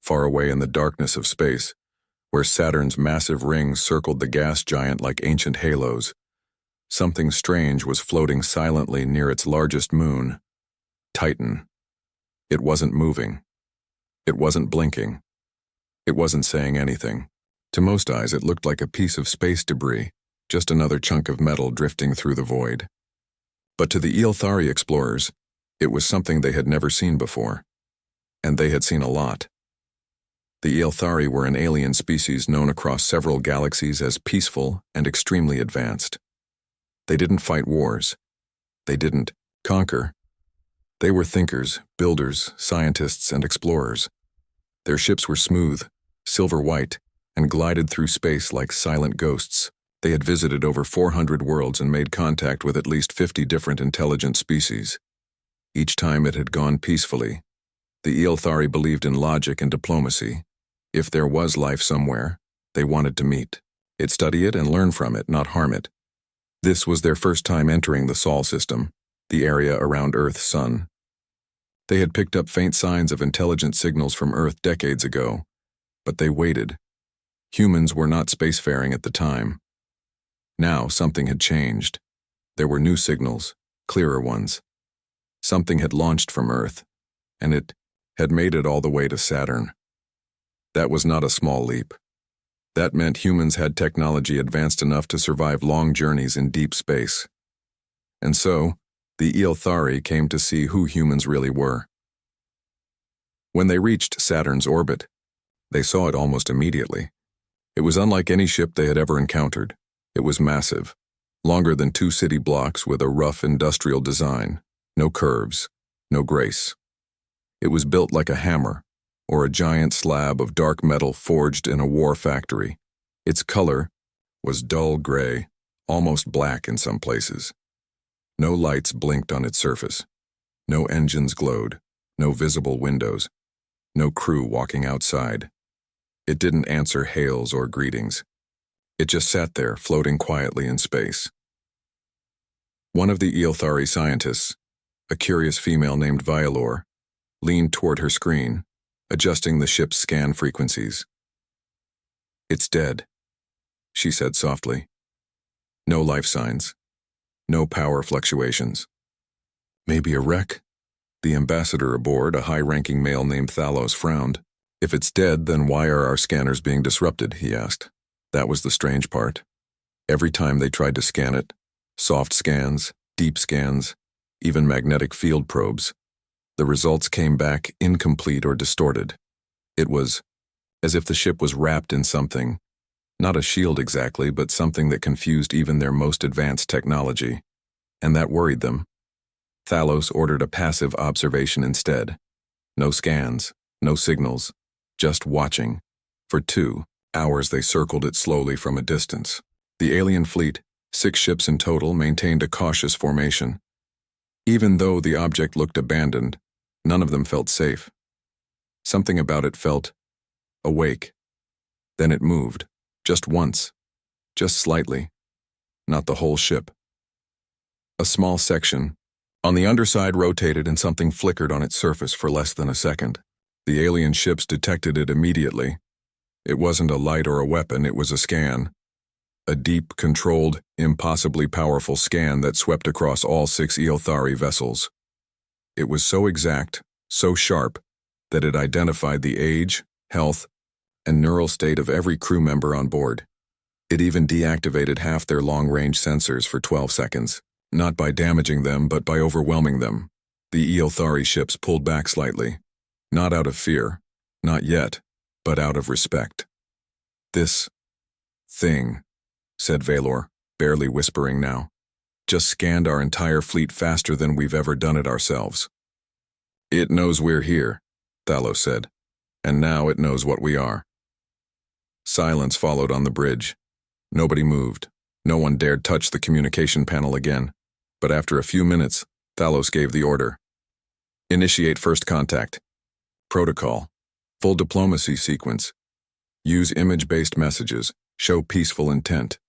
far away in the darkness of space, where Saturn's massive rings circled the gas giant like ancient halos. Something strange was floating silently near its largest moon, Titan. It wasn't moving. It wasn't blinking. It wasn't saying anything. To most eyes, it looked like a piece of space debris, just another chunk of metal drifting through the void. But to the Iothari explorers, it was something they had never seen before. And they had seen a lot. The Iothari were an alien species known across several galaxies as peaceful and extremely advanced. They didn't fight wars. They didn't conquer. They were thinkers, builders, scientists, and explorers. Their ships were smooth, silver-white, and glided through space like silent ghosts. They had visited over 400 worlds and made contact with at least 50 different intelligent species. Each time it had gone peacefully. The Iothari believed in logic and diplomacy. If there was life somewhere, they wanted to meet it, study it, and learn from it, not harm it. This was their first time entering the Sol system, the area around Earth's sun. They had picked up faint signs of intelligent signals from Earth decades ago, but they waited. Humans were not spacefaring at the time. Now something had changed. There were new signals, clearer ones. Something had launched from Earth, and it had made it all the way to Saturn. That was not a small leap. That meant humans had technology advanced enough to survive long journeys in deep space. And so, the Iothari came to see who humans really were. When they reached Saturn's orbit, they saw it almost immediately. It was unlike any ship they had ever encountered. It was massive, longer than 2 city blocks with a rough industrial design, no curves, no grace. It was built like a hammer, or a giant slab of dark metal forged in a war factory. Its color was dull gray, almost black in some places. No lights blinked on its surface. No engines glowed, no visible windows, no crew walking outside. It didn't answer hails or greetings. It just sat there, floating quietly in space. One of the Iothari scientists, a curious female named Violor, leaned toward her screen, adjusting the ship's scan frequencies. "It's dead," she said softly. "No life signs. No power fluctuations." "Maybe a wreck?" The ambassador aboard, a high-ranking male named Thalos, frowned. "If it's dead, then why are our scanners being disrupted?" he asked. That was the strange part. Every time they tried to scan it, soft scans, deep scans, even magnetic field probes, the results came back incomplete or distorted. It was as if the ship was wrapped in something, not a shield exactly, but something that confused even their most advanced technology. And that worried them. Thalos ordered a passive observation instead. No scans, no signals, just watching. For 2 hours they circled it slowly from a distance. The alien fleet, 6 ships in total, maintained a cautious formation. Even though the object looked abandoned, none of them felt safe. Something about it felt awake. Then it moved, just once, just slightly, not the whole ship. A small section on the underside rotated and something flickered on its surface for less than a second. The alien ships detected it immediately. It wasn't a light or a weapon, it was a scan. A deep, controlled, impossibly powerful scan that swept across all 6 Iothari vessels. It was so exact, so sharp, that it identified the age, health, and neural state of every crew member on board. It even deactivated half their long-range sensors for 12 seconds, not by damaging them but by overwhelming them. The Iothari ships pulled back slightly, not out of fear, not yet, but out of respect. "This thing," said Valor, barely whispering now, "just scanned our entire fleet faster than we've ever done it ourselves." "It knows we're here," Thalos said, "and now it knows what we are." Silence followed on the bridge. Nobody moved. No one dared touch the communication panel again. But after a few minutes, Thalos gave the order. "Initiate first contact. Protocol. Full diplomacy sequence. Use image-based messages. Show peaceful intent."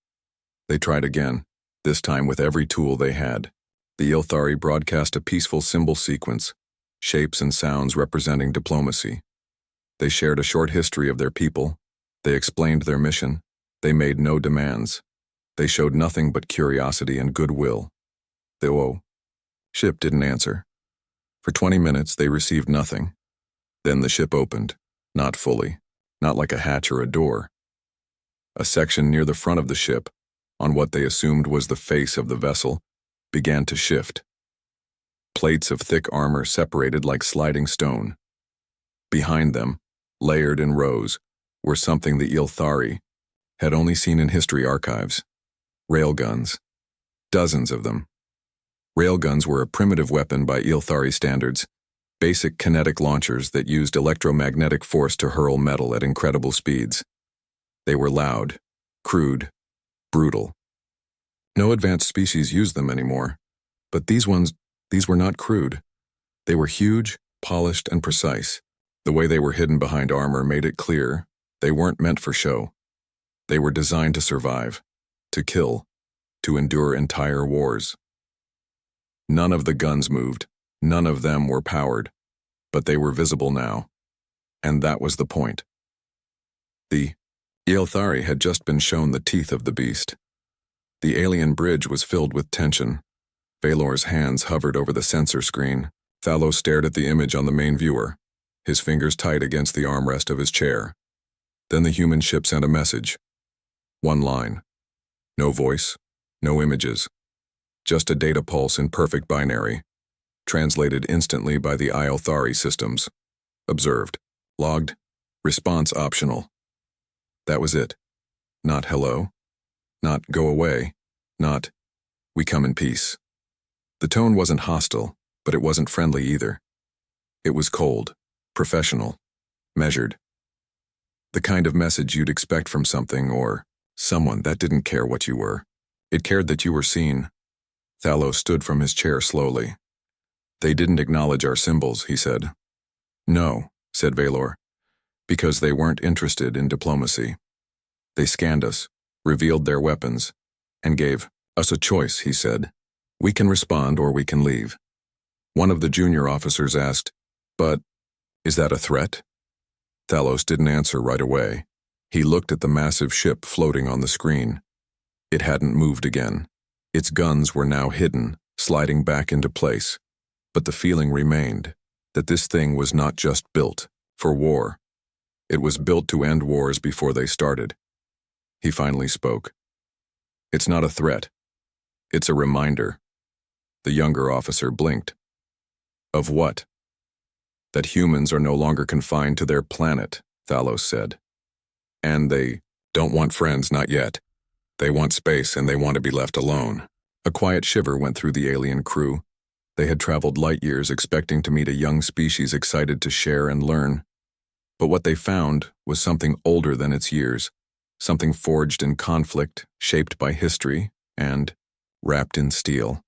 They tried again, this time with every tool they had. The Iothari broadcast a peaceful symbol sequence, shapes and sounds representing diplomacy. They shared a short history of their people. They explained their mission. They made no demands. They showed nothing but curiosity and goodwill. The ship didn't answer. For 20 minutes, they received nothing. Then the ship opened, not fully, not like a hatch or a door. A section near the front of the ship, on what they assumed was the face of the vessel, began to shift. Plates of thick armor separated like sliding stone. Behind them, layered in rows, were something the Ilthari had only seen in history archives. Railguns. Dozens of them. Railguns were a primitive weapon by Ilthari standards, basic kinetic launchers that used electromagnetic force to hurl metal at incredible speeds. They were loud, crude, brutal. No advanced species used them anymore, but these were not crude. They were huge, polished, and precise. The way they were hidden behind armor made it clear they weren't meant for show. They were designed to survive, to kill, to endure entire wars. None of the guns moved, none of them were powered, but they were visible now. And that was the point. The Ilthari had just been shown the teeth of the beast. The alien bridge was filled with tension. Valor's hands hovered over the sensor screen. Thalos stared at the image on the main viewer, his fingers tight against the armrest of his chair. Then the human ship sent a message. One line. No voice, no images. Just a data pulse in perfect binary, translated instantly by the Ilthari systems. Observed. Logged. Response optional. That was it. Not hello. Not go away. Not we come in peace. The tone wasn't hostile, but it wasn't friendly either. It was cold, professional, measured. The kind of message you'd expect from something or someone that didn't care what you were. It cared that you were seen. Thalos stood from his chair slowly. They didn't acknowledge our symbols, he said. No, said Valor, because they weren't interested in diplomacy. They scanned us, revealed their weapons, and gave us a choice, he said. We can respond or we can leave. One of the junior officers asked, but is that a threat? Thalos didn't answer right away. He looked at the massive ship floating on the screen. It hadn't moved again. Its guns were now hidden, sliding back into place. But the feeling remained that this thing was not just built for war. It was built to end wars before they started. He finally spoke. It's not a threat. It's a reminder. The younger officer blinked. Of what? That humans are no longer confined to their planet, Thalos said. And they don't want friends, not yet. They want space and they want to be left alone. A quiet shiver went through the alien crew. They had traveled light years expecting to meet a young species excited to share and learn. But what they found was something older than its years, something forged in conflict, shaped by history, and wrapped in steel.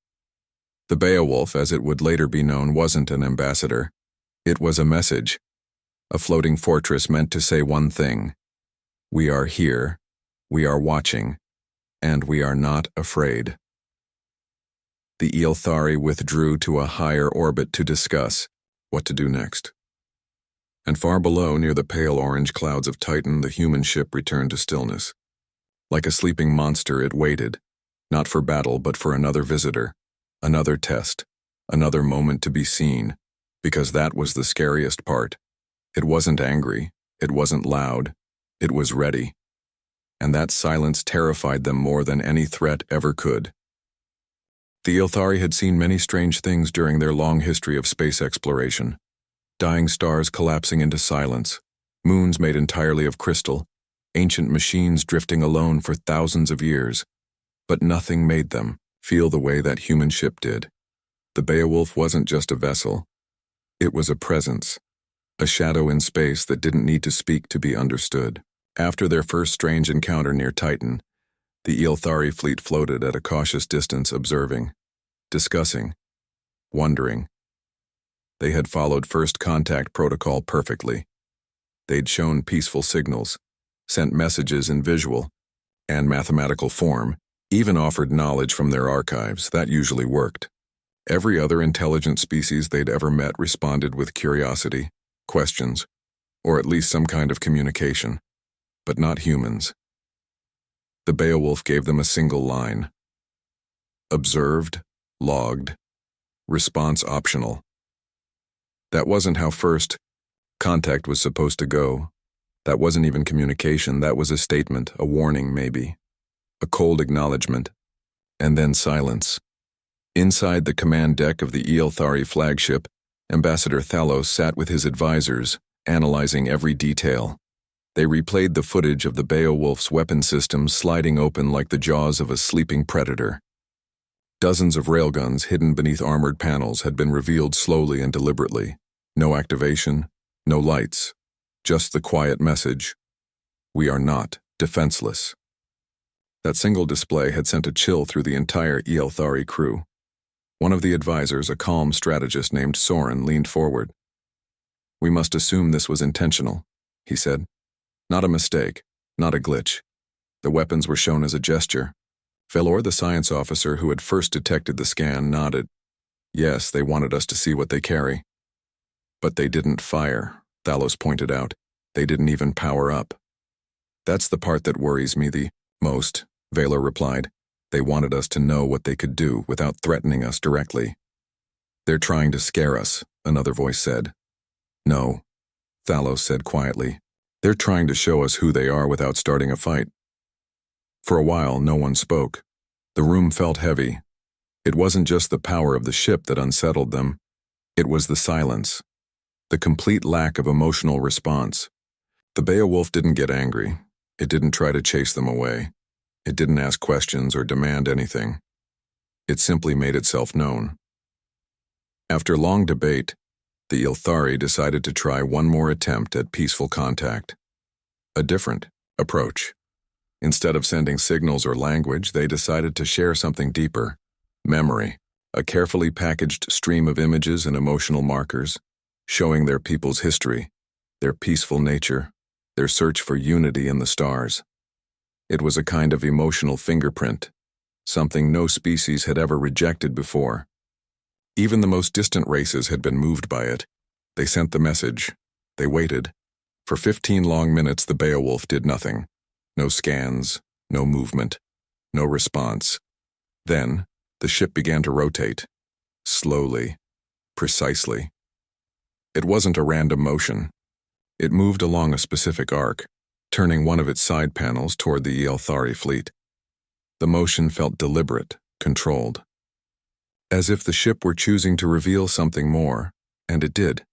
The Beowulf, as it would later be known, wasn't an ambassador. It was a message, a floating fortress meant to say one thing. We are here, we are watching, and we are not afraid. The Ilthari withdrew to a higher orbit to discuss what to do next. And far below, near the pale orange clouds of Titan, the human ship returned to stillness. Like a sleeping monster, it waited, not for battle, but for another visitor, another test, another moment to be seen, because that was the scariest part. It wasn't angry, it wasn't loud, it was ready. And that silence terrified them more than any threat ever could. The Ilthari had seen many strange things during their long history of space exploration. Dying stars collapsing into silence, moons made entirely of crystal, ancient machines drifting alone for thousands of years. But nothing made them feel the way that human ship did. The Beowulf wasn't just a vessel. It was a presence, a shadow in space that didn't need to speak to be understood. After their first strange encounter near Titan, the Ilthari fleet floated at a cautious distance, observing, discussing, wondering. They had followed first contact protocol perfectly. They'd shown peaceful signals, sent messages in visual and mathematical form, even offered knowledge from their archives. That usually worked. Every other intelligent species they'd ever met responded with curiosity, questions, or at least some kind of communication, but not humans. The Beowulf gave them a single line. Observed, logged, response optional. That wasn't how first contact was supposed to go. That wasn't even communication, that was a statement, a warning maybe. A cold acknowledgement, and then silence. Inside the command deck of the Eilthari flagship, Ambassador Thalos sat with his advisors, analyzing every detail. They replayed the footage of the Beowulf's weapon systems sliding open like the jaws of a sleeping predator. Dozens of railguns hidden beneath armored panels had been revealed slowly and deliberately. No activation, no lights, just the quiet message, "We are not defenseless." That single display had sent a chill through the entire Eilthari crew. One of the advisors, a calm strategist named Soren, leaned forward. "We must assume this was intentional," he said. "Not a mistake, not a glitch. The weapons were shown as a gesture." Velor, the science officer who had first detected the scan, nodded. "Yes, they wanted us to see what they carry." "But they didn't fire," Thalos pointed out. "They didn't even power up." "That's the part that worries me the most," Velor replied. "They wanted us to know what they could do without threatening us directly." "They're trying to scare us," another voice said. "No," Thalos said quietly. "They're trying to show us who they are without starting a fight." For a while, no one spoke. The room felt heavy. It wasn't just the power of the ship that unsettled them. It was the silence. The complete lack of emotional response. The Beowulf didn't get angry. It didn't try to chase them away. It didn't ask questions or demand anything. It simply made itself known. After long debate, the Eilthari decided to try one more attempt at peaceful contact. A different approach. Instead of sending signals or language, they decided to share something deeper. Memory, a carefully packaged stream of images and emotional markers, showing their people's history, their peaceful nature, their search for unity in the stars. It was a kind of emotional fingerprint, something no species had ever rejected before. Even the most distant races had been moved by it. They sent the message. They waited. For 15 long minutes, the Beowulf did nothing. No scans, no movement, no response. Then, the ship began to rotate. Slowly, precisely. It wasn't a random motion. It moved along a specific arc, turning one of its side panels toward the Eilthari fleet. The motion felt deliberate, controlled. As if the ship were choosing to reveal something more, and it did.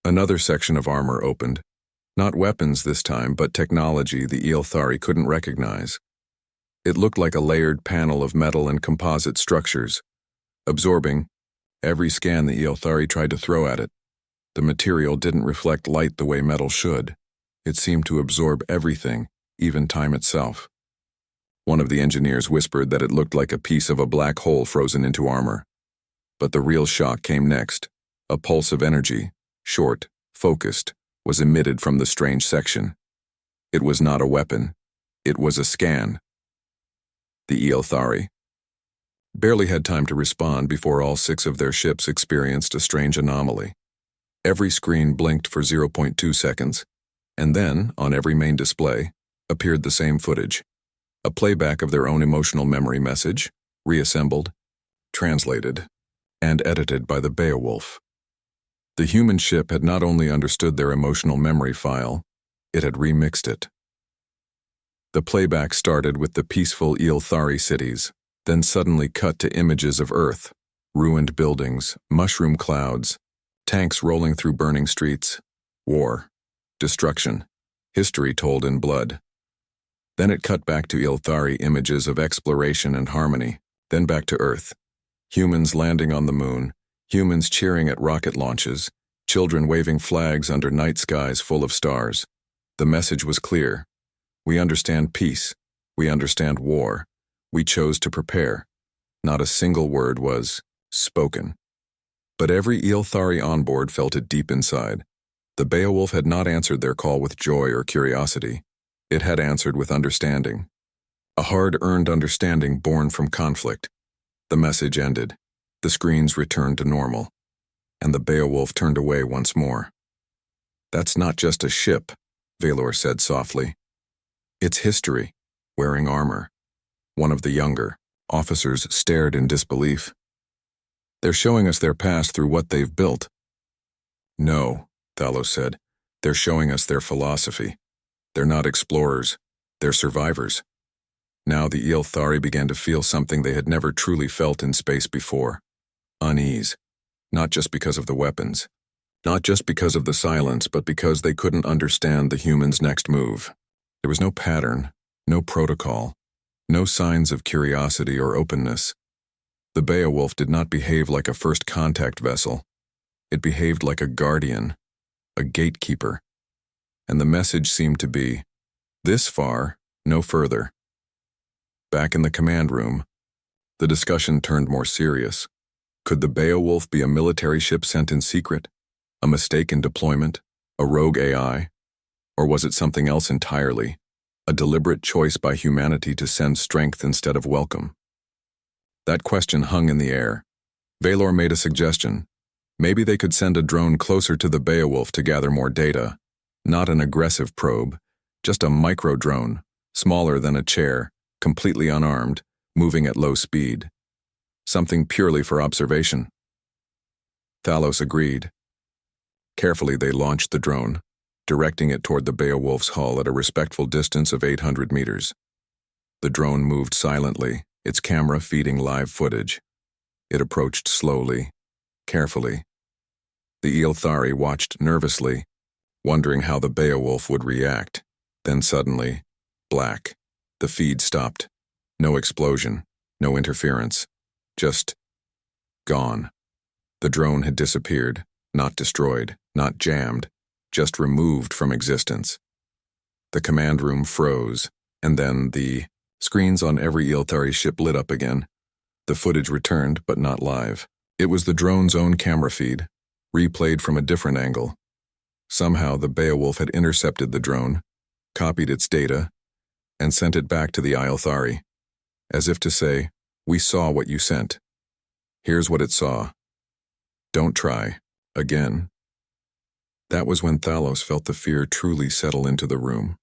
Another section of armor opened. Not weapons this time, but technology the Eilthari couldn't recognize. It looked like a layered panel of metal and composite structures, absorbing every scan the Eilthari tried to throw at it. The material didn't reflect light the way metal should. It seemed to absorb everything, even time itself. One of the engineers whispered that it looked like a piece of a black hole frozen into armor. But the real shock came next. A pulse of energy, short, focused, was emitted from the strange section. It was not a weapon. It was a scan. The Eilthari barely had time to respond before all 6 of their ships experienced a strange anomaly. Every screen blinked for 0.2 seconds, and then, on every main display, appeared the same footage. A playback of their own emotional memory message, reassembled, translated, and edited by the Beowulf. The human ship had not only understood their emotional memory file, it had remixed it. The playback started with the peaceful Eilthari cities, then suddenly cut to images of Earth, ruined buildings, mushroom clouds, tanks rolling through burning streets, war, destruction, history told in blood. Then it cut back to Eilthari images of exploration and harmony, then back to Earth. Humans landing on the moon, humans cheering at rocket launches, children waving flags under night skies full of stars. The message was clear. We understand peace. We understand war. We chose to prepare. Not a single word was spoken. But every Eilthari on board felt it deep inside. The Beowulf had not answered their call with joy or curiosity. It had answered with understanding. A hard-earned understanding born from conflict. The message ended. The screens returned to normal. And the Beowulf turned away once more. That's not just a ship, Valor said softly. It's history, wearing armor. One of the younger officers stared in disbelief. They're showing us their past through what they've built. No, Thalos said. They're showing us their philosophy. They're not explorers. They're survivors. Now the Ylthari began to feel something they had never truly felt in space before. Unease. Not just because of the weapons. Not just because of the silence, but because they couldn't understand the humans' next move. There was no pattern, no protocol, no signs of curiosity or openness. The Beowulf did not behave like a first contact vessel. It behaved like a guardian, a gatekeeper. And the message seemed to be, this far, no further. Back in the command room, the discussion turned more serious. Could the Beowulf be a military ship sent in secret? A mistake in deployment? A rogue AI? Or was it something else entirely? A deliberate choice by humanity to send strength instead of welcome? That question hung in the air. Valor made a suggestion. Maybe they could send a drone closer to the Beowulf to gather more data. Not an aggressive probe, just a micro-drone, smaller than a chair, completely unarmed, moving at low speed. Something purely for observation. Thalos agreed. Carefully they launched the drone, directing it toward the Beowulf's hull at a respectful distance of 800 meters. The drone moved silently, its camera feeding live footage. It approached slowly, carefully. The Ylthari watched nervously, wondering how the Beowulf would react. Then suddenly, black. The feed stopped. No explosion, no interference. Just gone. The drone had disappeared, not destroyed, not jammed, just removed from existence. The command room froze, and then the screens on every Ylthari ship lit up again. The footage returned, but not live. It was the drone's own camera feed, replayed from a different angle. Somehow the Beowulf had intercepted the drone, copied its data, and sent it back to the Ylthari, as if to say, we saw what you sent. Here's what it saw. Don't try. Again. That was when Thalos felt the fear truly settle into the room.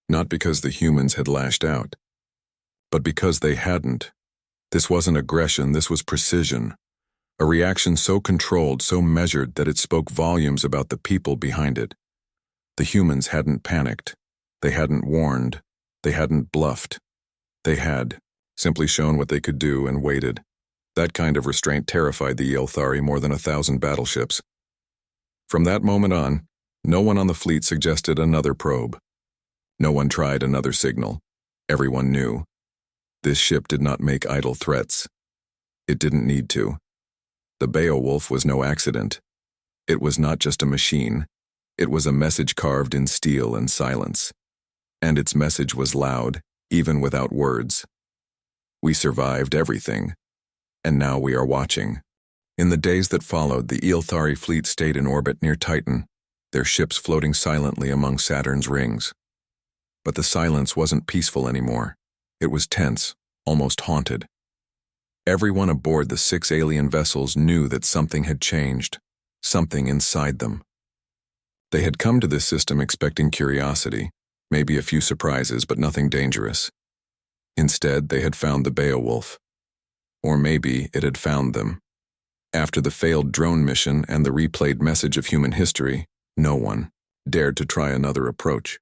Not because the humans had lashed out, but because they hadn't. This wasn't aggression, this was precision. A reaction so controlled, so measured that it spoke volumes about the people behind it. The humans hadn't panicked. They hadn't warned. They hadn't bluffed. They had simply shown what they could do and waited. That kind of restraint terrified the Ylthari more than 1,000 battleships. From that moment on, no one on the fleet suggested another probe. No one tried another signal. Everyone knew. This ship did not make idle threats. It didn't need to. The Beowulf was no accident. It was not just a machine. It was a message carved in steel and silence. And its message was loud, even without words. We survived everything. And now we are watching. In the days that followed, the Ylthari fleet stayed in orbit near Titan, their ships floating silently among Saturn's rings. But the silence wasn't peaceful anymore. It was tense, almost haunted. Everyone aboard the 6 alien vessels knew that something had changed, something inside them. They had come to this system expecting curiosity, maybe a few surprises, but nothing dangerous. Instead, they had found the Beowulf. Or maybe it had found them. After the failed drone mission and the replayed message of human history, no one dared to try another approach.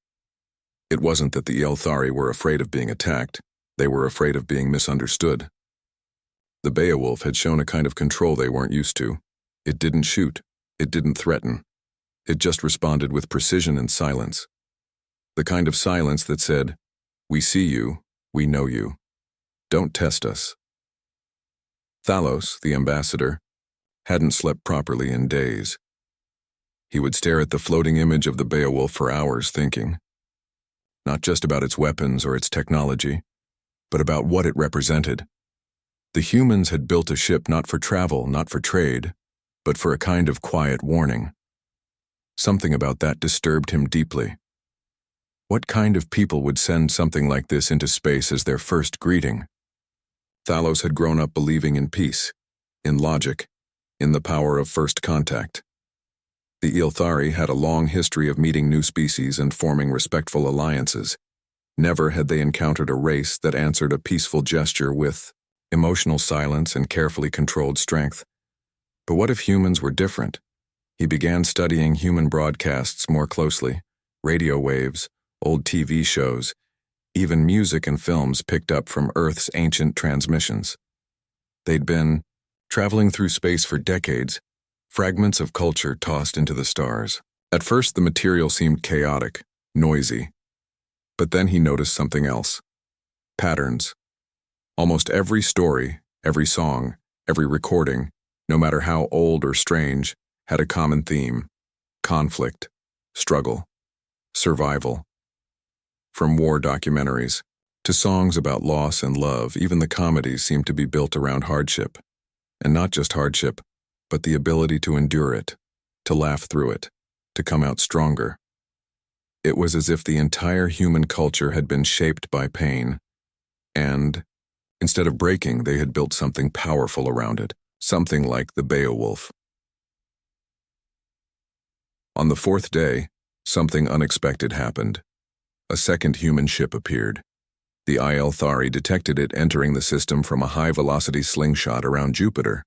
It wasn't that the Ylthari were afraid of being attacked. They were afraid of being misunderstood. The Beowulf had shown a kind of control they weren't used to. It didn't shoot. It didn't threaten. It just responded with precision and silence. The kind of silence that said, we see you, we know you. Don't test us. Thalos, the ambassador, hadn't slept properly in days. He would stare at the floating image of the Beowulf for hours thinking. Not just about its weapons or its technology, but about what it represented. The humans had built a ship not for travel, not for trade, but for a kind of quiet warning. Something about that disturbed him deeply. What kind of people would send something like this into space as their first greeting? Thalos had grown up believing in peace, in logic, in the power of first contact. The Ilthari had a long history of meeting new species and forming respectful alliances. Never had they encountered a race that answered a peaceful gesture with emotional silence and carefully controlled strength. But what if humans were different? He began studying human broadcasts more closely. Radio waves, old TV shows, even music and films picked up from Earth's ancient transmissions. They'd been traveling through space for decades, fragments of culture tossed into the stars. At first, the material seemed chaotic, noisy. But then he noticed something else. Patterns. Almost every story, every song, every recording, no matter how old or strange, had a common theme: conflict, struggle, survival. From war documentaries to songs about loss and love, even the comedies seemed to be built around hardship. And not just hardship, but the ability to endure it, to laugh through it, to come out stronger. It was as if the entire human culture had been shaped by pain, and instead of breaking, they had built something powerful around it, something like the Beowulf. On the fourth day, something unexpected happened. A second human ship appeared. The Ilthari detected it entering the system from a high-velocity slingshot around Jupiter.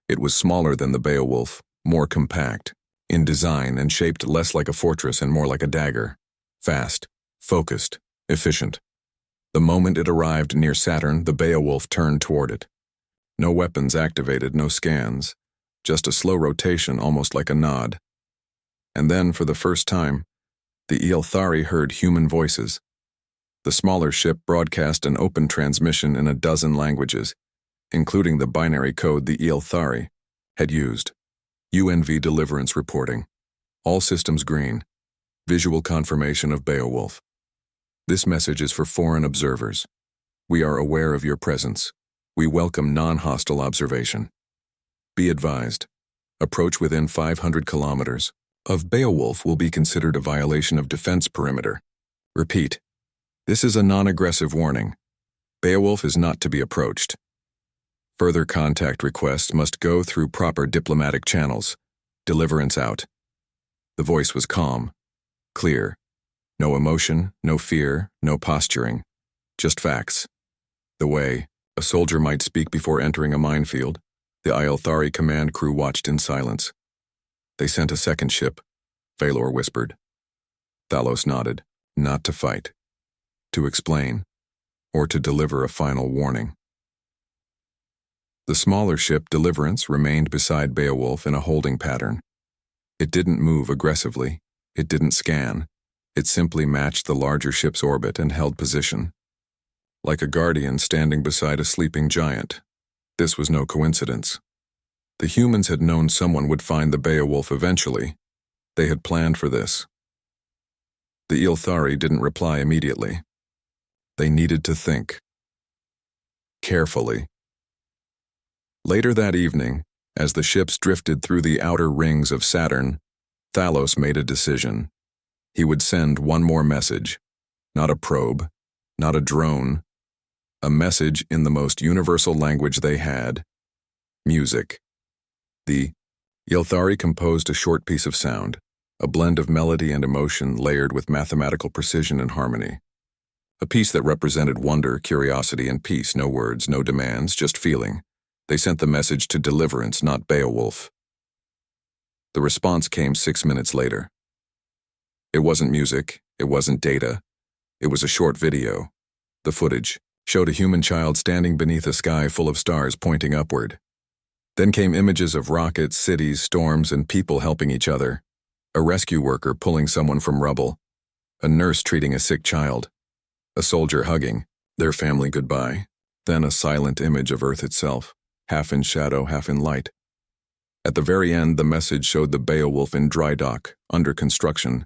It was smaller than the Beowulf, more compact, in design and shaped less like a fortress and more like a dagger. Fast, focused, efficient. The moment it arrived near Saturn, the Beowulf turned toward it. No weapons activated, no scans, just a slow rotation, almost like a nod. And then, for the first time, the Ilthari heard human voices. The smaller ship broadcast an open transmission in a dozen languages, including the binary code the Ilthari had used. UNV deliverance reporting. All systems green. Visual confirmation of Beowulf. This message is for foreign observers. We are aware of your presence. We welcome non-hostile observation. Be advised. Approach within 500 kilometers of Beowulf will be considered a violation of defense perimeter. Repeat. This is a non-aggressive warning. Beowulf is not to be approached. Further contact requests must go through proper diplomatic channels. Deliverance out. The voice was calm, clear. No emotion, no fear, no posturing. Just facts. The way a soldier might speak before entering a minefield, the Ilthari command crew watched in silence. They sent a second ship, Valor whispered. Thalos nodded. Not to fight. To explain, or to deliver a final warning. The smaller ship, Deliverance, remained beside Beowulf in a holding pattern. It didn't move aggressively. It didn't scan. It simply matched the larger ship's orbit and held position. Like a guardian standing beside a sleeping giant. This was no coincidence. The humans had known someone would find the Beowulf eventually. They had planned for this. The Ilthari didn't reply immediately. They needed to think. Carefully. Later that evening, as the ships drifted through the outer rings of Saturn, Thalos made a decision. He would send one more message. Not a probe, not a drone. A message in the most universal language they had. Music. The Ilthari composed a short piece of sound, a blend of melody and emotion layered with mathematical precision and harmony. A piece that represented wonder, curiosity, and peace. No words, no demands, just feeling. They sent the message to Deliverance, not Beowulf. The response came 6 minutes later. It wasn't music, it wasn't data. It was a short video. The footage showed a human child standing beneath a sky full of stars pointing upward. Then came images of rockets, cities, storms, and people helping each other. A rescue worker pulling someone from rubble. A nurse treating a sick child. A soldier hugging their family goodbye. Then a silent image of Earth itself, half in shadow, half in light. At the very end, the message showed the Beowulf in dry dock, under construction.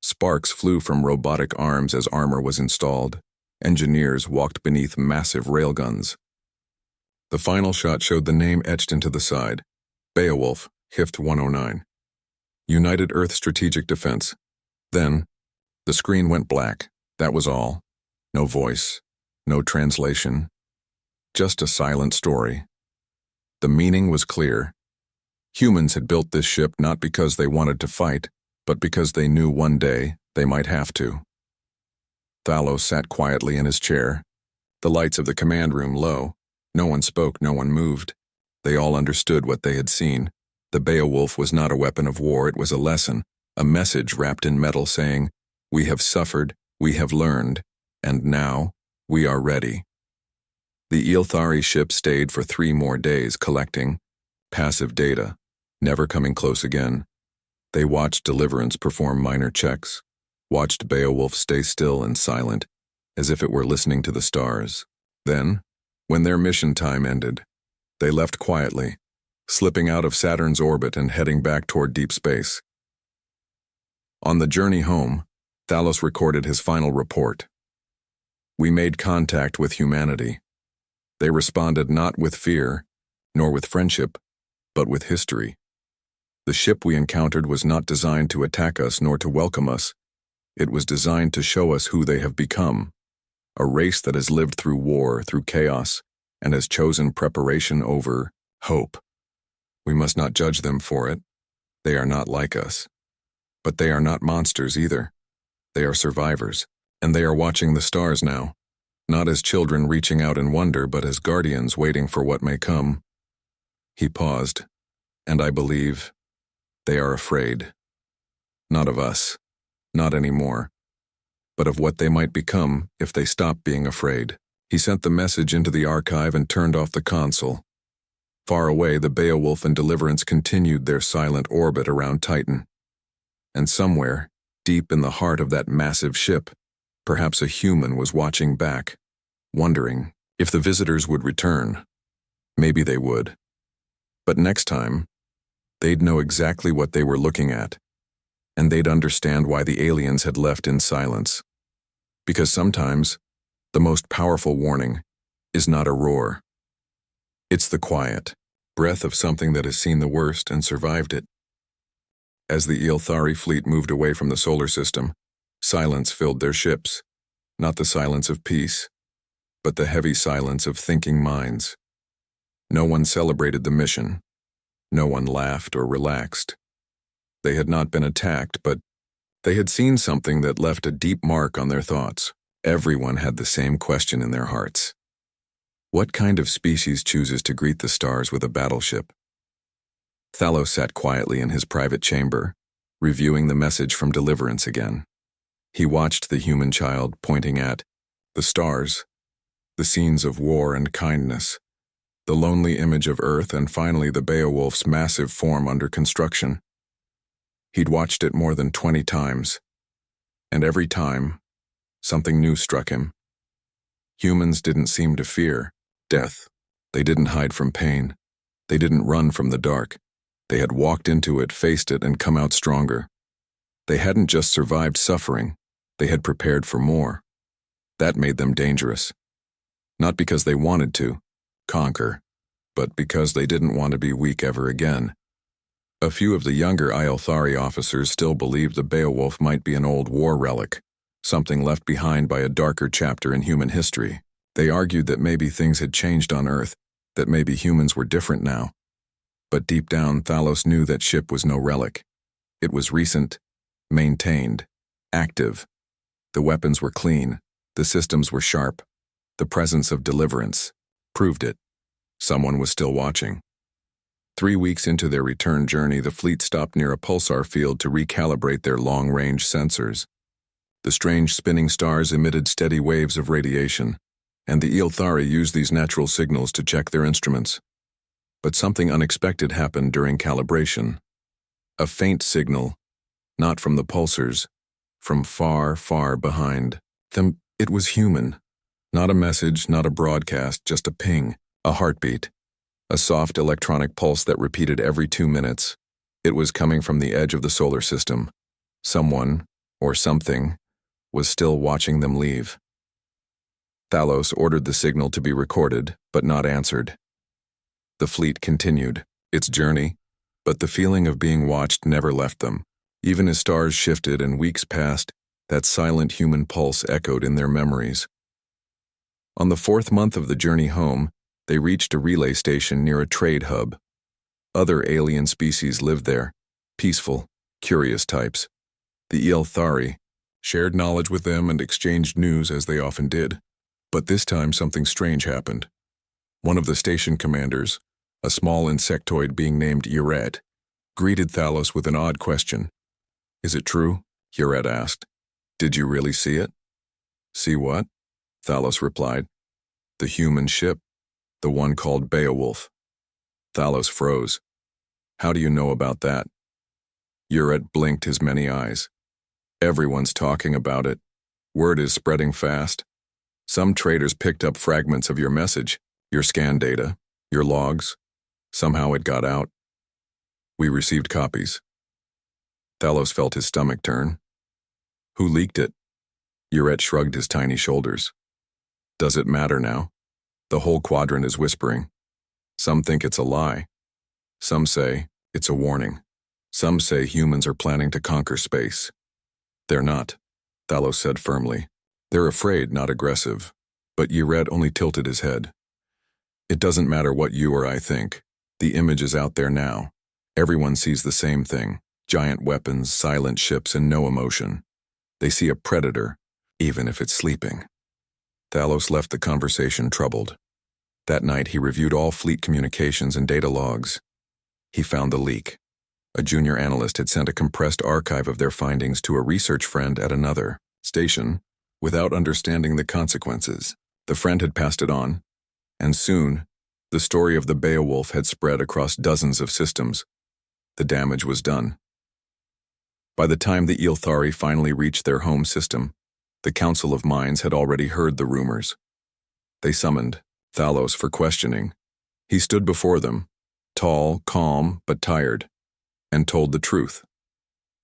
Sparks flew from robotic arms as armor was installed. Engineers walked beneath massive railguns. The final shot showed the name etched into the side. Beowulf, HFY 109. United Earth Strategic Defense. Then, the screen went black. That was all. No voice, no translation. Just a silent story. The meaning was clear. Humans had built this ship not because they wanted to fight, but because they knew one day they might have to. Thalos sat quietly in his chair, the lights of the command room low. No one spoke, no one moved. They all understood what they had seen. The Beowulf was not a weapon of war, it was a lesson, a message wrapped in metal saying, "We have suffered, we have learned, and now we are ready." The Ylthari ship stayed for 3 more days collecting passive data, never coming close again. They watched Deliverance perform minor checks, watched Beowulf stay still and silent, as if it were listening to the stars. Then, when their mission time ended, they left quietly, slipping out of Saturn's orbit and heading back toward deep space. On the journey home, Thalos recorded his final report. "We made contact with humanity. They responded not with fear, nor with friendship, but with history. The ship we encountered was not designed to attack us nor to welcome us. It was designed to show us who they have become. A race that has lived through war, through chaos, and has chosen preparation over hope. We must not judge them for it. They are not like us. But they are not monsters either. They are survivors, and they are watching the stars now, not as children reaching out in wonder, but as guardians waiting for what may come." He paused, "And I believe they are afraid. Not of us, not anymore, but of what they might become if they stop being afraid." He sent the message into the archive and turned off the console. Far away, the Beowulf and Deliverance continued their silent orbit around Titan. And somewhere, deep in the heart of that massive ship, perhaps a human was watching back, wondering if the visitors would return. Maybe they would. But next time, they'd know exactly what they were looking at, and they'd understand why the aliens had left in silence. Because sometimes, the most powerful warning is not a roar. It's the quiet breath of something that has seen the worst and survived it. As the Ylthari fleet moved away from the solar system, silence filled their ships. Not the silence of peace, but the heavy silence of thinking minds. No one celebrated the mission. No one laughed or relaxed. They had not been attacked, but they had seen something that left a deep mark on their thoughts. Everyone had the same question in their hearts. What kind of species chooses to greet the stars with a battleship? Thalos sat quietly in his private chamber, reviewing the message from Deliverance again. He watched the human child pointing at the stars, the scenes of war and kindness, the lonely image of Earth, and finally the Beowulf's massive form under construction. He'd watched it more than 20 times, and every time, something new struck him. Humans didn't seem to fear death. They didn't hide from pain. They didn't run from the dark. They had walked into it, faced it, and come out stronger. They hadn't just survived suffering. They had prepared for more. That made them dangerous. Not because they wanted to conquer, but because they didn't want to be weak ever again. A few of the younger Ylthari officers still believed the Beowulf might be an old war relic, something left behind by a darker chapter in human history. They argued that maybe things had changed on Earth, that maybe humans were different now. But deep down, Thalos knew that ship was no relic. It was recent, maintained, active. The weapons were clean, the systems were sharp. The presence of Deliverance proved it. Someone was still watching. 3 weeks into their return journey, the fleet stopped near a pulsar field to recalibrate their long-range sensors. The strange spinning stars emitted steady waves of radiation, and the Ylthari used these natural signals to check their instruments. But something unexpected happened during calibration. A faint signal, not from the pulsars, from far, far behind them. It was human. Not a message, not a broadcast, just a ping, a heartbeat. A soft electronic pulse that repeated every 2 minutes. It was coming from the edge of the solar system. Someone, or something, was still watching them leave. Thalos ordered the signal to be recorded, but not answered. The fleet continued its journey, but the feeling of being watched never left them. Even as stars shifted and weeks passed, that silent human pulse echoed in their memories. On the 4th month of the journey home, they reached a relay station near a trade hub. Other alien species lived there, peaceful, curious types. The Ylthari shared knowledge with them and exchanged news as they often did. But this time something strange happened. One of the station commanders, a small insectoid being named Yuret, greeted Thalos with an odd question. "Is it true?" Yuret asked. "Did you really see it?" "See what?" Thalos replied. "The human ship, the one called Beowulf." Thalos froze. "How do you know about that?" Yuret blinked his many eyes. "Everyone's talking about it. Word is spreading fast. Some traders picked up fragments of your message, your scan data, your logs. Somehow it got out. We received copies." Thalos felt his stomach turn. "Who leaked it?" Yuret shrugged his tiny shoulders. "Does it matter now? The whole quadrant is whispering. Some think it's a lie. Some say it's a warning. Some say humans are planning to conquer space." "They're not," Thalos said firmly. "They're afraid, not aggressive." But Yuret only tilted his head. "It doesn't matter what you or I think. The image is out there now. Everyone sees the same thing. Giant weapons, silent ships, and no emotion. They see a predator, even if it's sleeping." Thalos left the conversation troubled. That night he reviewed all fleet communications and data logs. He found the leak. A junior analyst had sent a compressed archive of their findings to a research friend at another station without understanding the consequences. The friend had passed it on, and soon, the story of the Beowulf had spread across dozens of systems. The damage was done. By the time the Ylthari finally reached their home system, the Council of Minds had already heard the rumors. They summoned Thalos for questioning. He stood before them, tall, calm, but tired, and told the truth.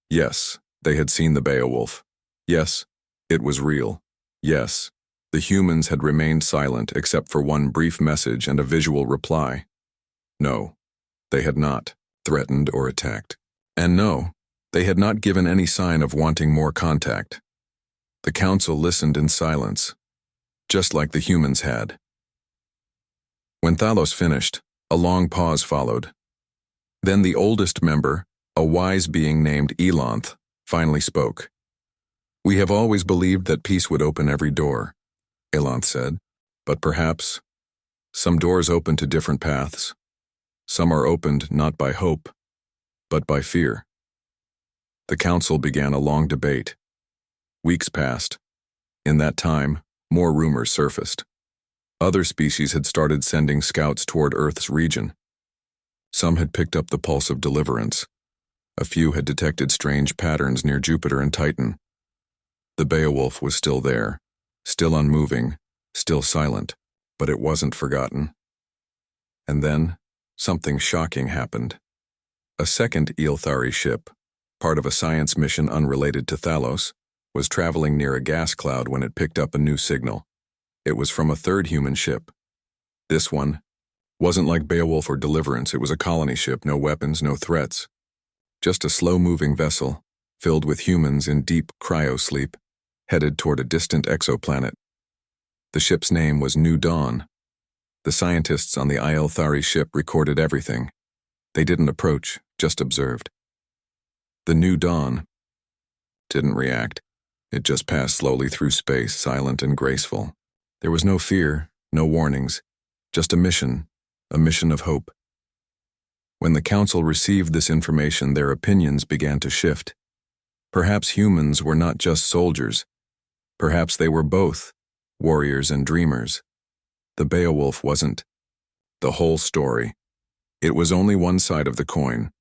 Yes, they had seen the Beowulf. Yes, it was real. Yes, the humans had remained silent except for one brief message and a visual reply. No, they had not threatened or attacked. And no, they had not given any sign of wanting more contact. The council listened in silence, just like the humans had. When Thalos finished, a long pause followed. Then the oldest member, a wise being named Elonth, finally spoke. "We have always believed that peace would open every door," Elonth said, "but perhaps some doors open to different paths. Some are opened not by hope, but by fear." The council began a long debate. Weeks passed. In that time, more rumors surfaced. Other species had started sending scouts toward Earth's region. Some had picked up the pulse of deliverance. A few had detected strange patterns near Jupiter and Titan. The Beowulf was still there, still unmoving, still silent, but it wasn't forgotten. And then, something shocking happened. A second Ylthari ship, part of a science mission unrelated to Thalos, was traveling near a gas cloud when it picked up a new signal. It was from a third human ship. This one wasn't like Beowulf or Deliverance. It was a colony ship, no weapons, no threats. Just a slow-moving vessel, filled with humans in deep cryosleep, headed toward a distant exoplanet. The ship's name was New Dawn. The scientists on the Ylthari ship recorded everything. They didn't approach, just observed. The New Dawn didn't react. It just passed slowly through space, silent and graceful. There was no fear, no warnings, just a mission of hope. When the council received this information, their opinions began to shift. Perhaps humans were not just soldiers. Perhaps they were both, warriors and dreamers. The Beowulf wasn't the whole story. It was only one side of the coin.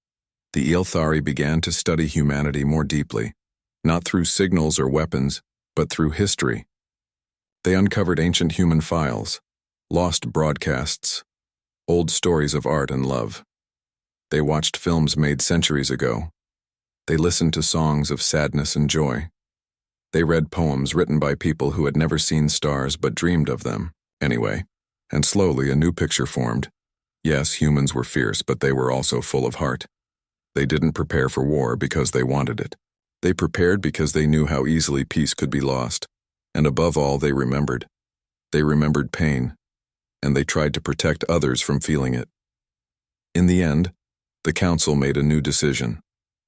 The Ylthari began to study humanity more deeply, not through signals or weapons, but through history. They uncovered ancient human files, lost broadcasts, old stories of art and love. They watched films made centuries ago. They listened to songs of sadness and joy. They read poems written by people who had never seen stars but dreamed of them, anyway, and slowly a new picture formed. Yes, humans were fierce, but they were also full of heart. They didn't prepare for war because they wanted it. They prepared because they knew how easily peace could be lost. And above all, they remembered. They remembered pain, and they tried to protect others from feeling it. In the end, The council made a new decision.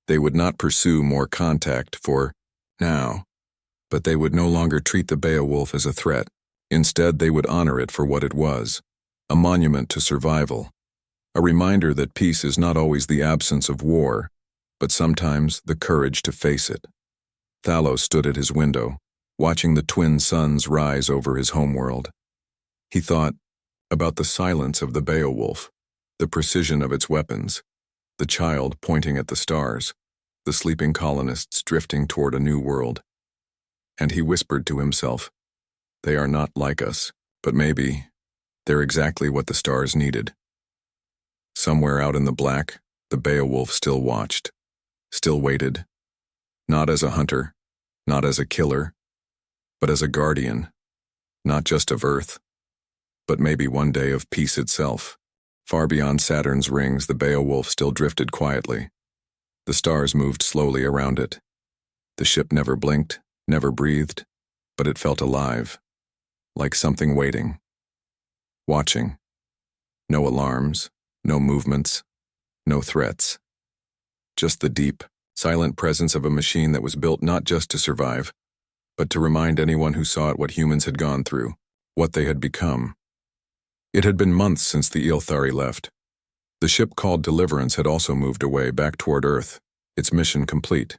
They would not pursue more contact for now, but they would no longer treat the Beowulf as a threat. Instead, they would honor it for what it was, a monument to survival, a reminder that peace is not always the absence of war, but sometimes the courage to face it. Thalos stood at his window, watching the twin suns rise over his homeworld. He thought about the silence of the Beowulf, the precision of its weapons, the child pointing at the stars, the sleeping colonists drifting toward a new world. And he whispered to himself, "They are not like us, but maybe they're exactly what the stars needed." Somewhere out in the black, the Beowulf still watched, still waited, not as a hunter, not as a killer, but as a guardian, not just of Earth, but maybe one day of peace itself. Far beyond Saturn's rings, the Beowulf still drifted quietly. The stars moved slowly around it. The ship never blinked, never breathed, but it felt alive, like something waiting, watching. No alarms, no movements, no threats. Just the deep, silent presence of a machine that was built not just to survive, but to remind anyone who saw it what humans had gone through, what they had become. It had been months since the Ylthari left. The ship called Deliverance had also moved away back toward Earth, its mission complete.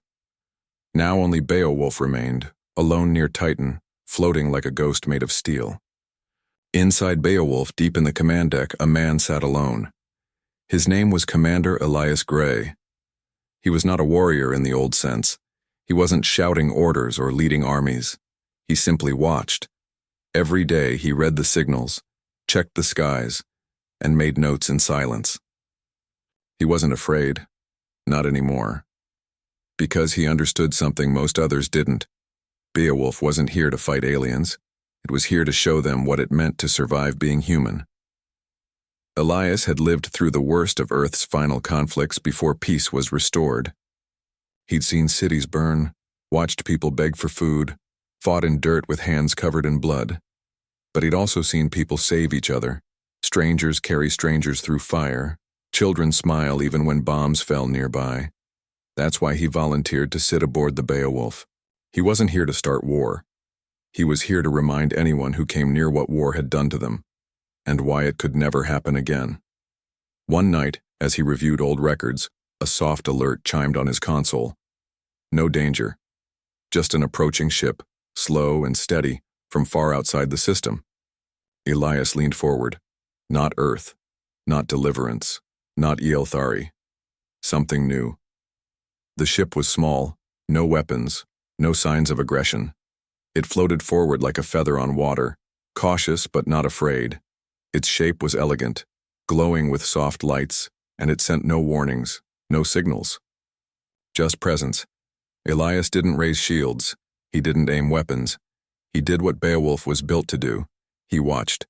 Now only Beowulf remained, alone near Titan, floating like a ghost made of steel. Inside Beowulf, deep in the command deck, a man sat alone. His name was Commander Elias Gray. He was not a warrior in the old sense. He wasn't shouting orders or leading armies. He simply watched. Every day he read the signals, checked the skies, and made notes in silence. He wasn't afraid, not anymore. Because he understood something most others didn't. Beowulf wasn't here to fight aliens. It was here to show them what it meant to survive being human. Elias had lived through the worst of Earth's final conflicts before peace was restored. He'd seen cities burn, watched people beg for food, fought in dirt with hands covered in blood. But he'd also seen people save each other, strangers carry strangers through fire, children smile even when bombs fell nearby. That's why he volunteered to sit aboard the Beowulf. He wasn't here to start war. He was here to remind anyone who came near what war had done to them, and why it could never happen again. One night, as he reviewed old records, a soft alert chimed on his console. No danger. Just an approaching ship, slow and steady, from far outside the system. Elias leaned forward. Not Earth, not Deliverance, not Ylthari. Something new. The ship was small, no weapons, no signs of aggression. It floated forward like a feather on water, cautious but not afraid. Its shape was elegant, glowing with soft lights, and it sent no warnings, no signals. Just presence. Elias didn't raise shields. He didn't aim weapons. He did what Beowulf was built to do. He watched.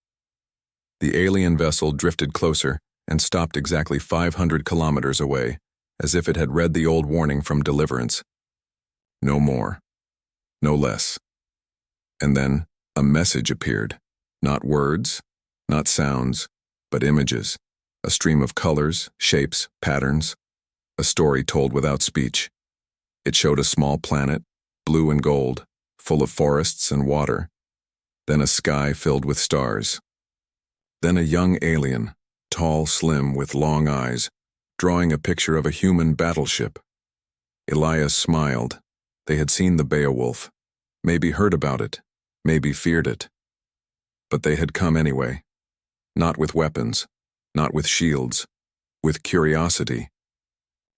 The alien vessel drifted closer and stopped exactly 500 kilometers away, as if it had read the old warning from Deliverance. No more. No less. And then a message appeared. Not words, not sounds, but images. A stream of colors, shapes, patterns. A story told without speech. It showed a small planet, blue and gold, full of forests and water. Then a sky filled with stars. Then a young alien, tall, slim, with long eyes, drawing a picture of a human battleship. Elias smiled. They had seen the Beowulf, maybe heard about it, maybe feared it. But they had come anyway. Not with weapons, not with shields, with curiosity.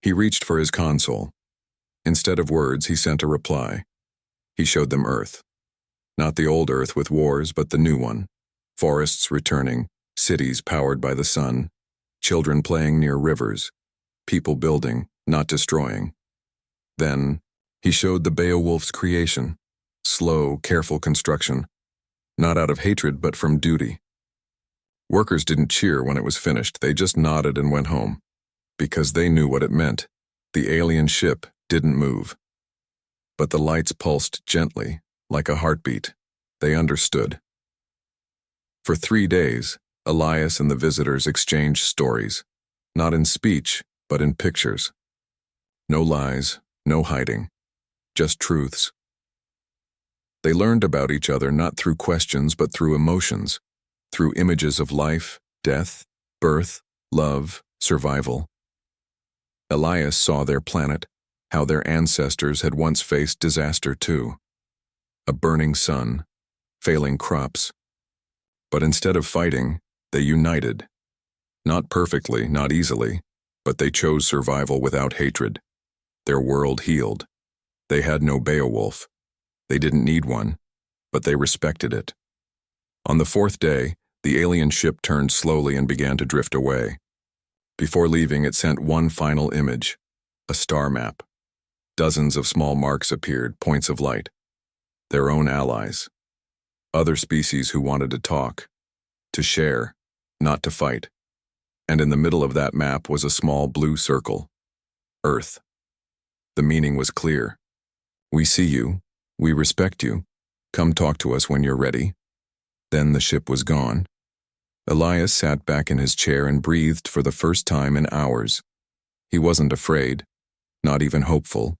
He reached for his console. Instead of words, he sent a reply. He showed them Earth. Not the old Earth with wars, but the new one. Forests returning, cities powered by the sun, children playing near rivers, people building, not destroying. Then, he showed the Beowulf's creation, slow, careful construction, not out of hatred but from duty. Workers didn't cheer when it was finished, they just nodded and went home, because they knew what it meant. The alien ship didn't move. But the lights pulsed gently, like a heartbeat. They understood. For 3 days, Elias and the visitors exchanged stories, not in speech, but in pictures. No lies, no hiding, just truths. They learned about each other not through questions but through emotions, through images of life, death, birth, love, survival. Elias saw their planet, how their ancestors had once faced disaster too. A burning sun, failing crops. But instead of fighting, they united. Not perfectly, not easily, but they chose survival without hatred. Their world healed. They had no Beowulf. They didn't need one, but they respected it. On the fourth day, the alien ship turned slowly and began to drift away. Before leaving, it sent one final image, a star map. Dozens of small marks appeared, points of light. Their own allies. Other species who wanted to talk, to share, not to fight. And in the middle of that map was a small blue circle. Earth. The meaning was clear. We see you. We respect you. Come talk to us when you're ready. Then the ship was gone. Elias sat back in his chair and breathed for the first time in hours. He wasn't afraid, not even hopeful,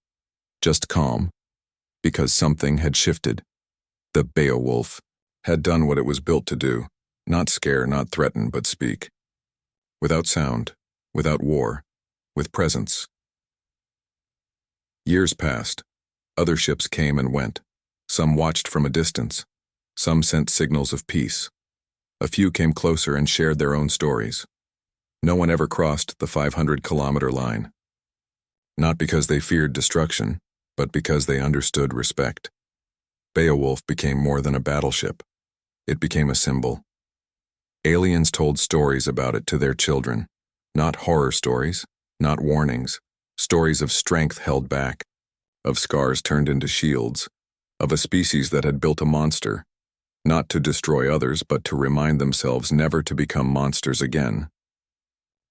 just calm, because something had shifted. The Beowulf had done what it was built to do, not scare, not threaten, but speak. Without sound, without war, with presence. Years passed. Other ships came and went. Some watched from a distance. Some sent signals of peace. A few came closer and shared their own stories. No one ever crossed the 500-kilometer line. Not because they feared destruction, but because they understood respect. Beowulf became more than a battleship. It became a symbol. Aliens told stories about it to their children. Not horror stories, not warnings. Stories of strength held back, of scars turned into shields, of a species that had built a monster, not to destroy others but to remind themselves never to become monsters again.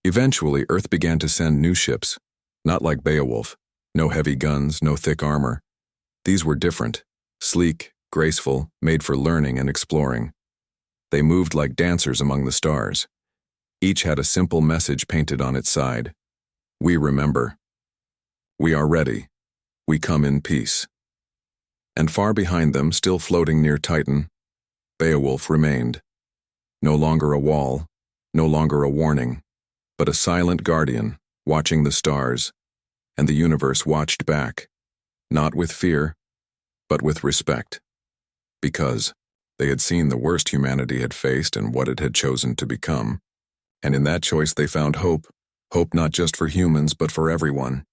Eventually, Earth began to send new ships, not like Beowulf, no heavy guns, no thick armor. These were different, sleek, graceful, made for learning and exploring. They moved like dancers among the stars. Each had a simple message painted on its side. We remember. We are ready. We come in peace. And far behind them, still floating near Titan, Beowulf remained. No longer a wall, no longer a warning, but a silent guardian, watching the stars, and the universe watched back, not with fear, but with respect. Because they had seen the worst humanity had faced and what it had chosen to become. And in that choice they found hope, hope not just for humans but for everyone.